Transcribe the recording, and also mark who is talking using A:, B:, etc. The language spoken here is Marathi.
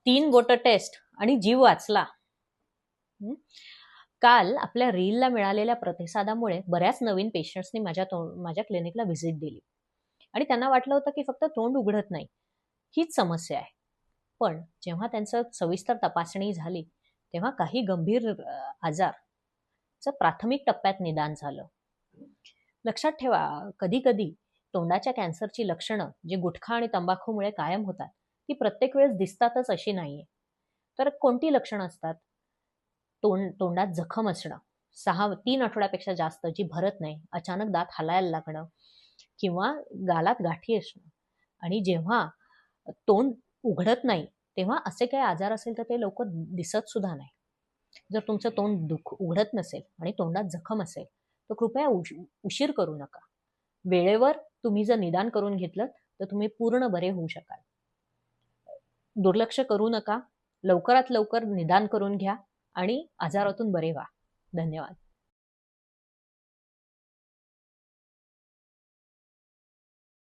A: 3 बोट टेस्ट आणि जीव वाचला. काल आपल्या रीलला मिळालेल्या प्रतिसादामुळे बऱ्याच नवीन पेशंट्सनी माझ्या क्लिनिकला व्हिजिट दिली आणि त्यांना वाटलं होतं की फक्त तोंड उघडत नाही हीच समस्या आहे. पण जेव्हा त्यांचं सविस्तर तपासणी झाली तेव्हा काही गंभीर आजारचं प्राथमिक टप्प्यात निदान झालं. लक्षात ठेवा, कधी कधी तोंडाच्या कॅन्सरची लक्षणं जी गुटखा आणि तंबाखूमुळे कायम होतात ती प्रत्येक वेळेस दिसतातच अशी नाहीये. तर कोणती लक्षणं असतात? तोंडात जखम असणं, 3 आठवड्यापेक्षा जास्त जी भरत नाही, अचानक दात हलायला लागणं किंवा गालात गाठी असणं. आणि जेव्हा तोंड उघडत नाही तेव्हा असे काही आजार असेल तर ते लवकर दिसत सुद्धा नाही. जर तुमचं तोंड उघडत नसेल आणि तोंडात जखम असेल तर कृपया उशीर करू नका. वेळेवर तुम्ही जर निदान करून घेतलं तर तुम्ही पूर्ण बरे होऊ शकाल. दुर्लक्ष करू नका. लवकरात लवकर निदान करून घ्या आणि आजारातून बरे व्हा. धन्यवाद.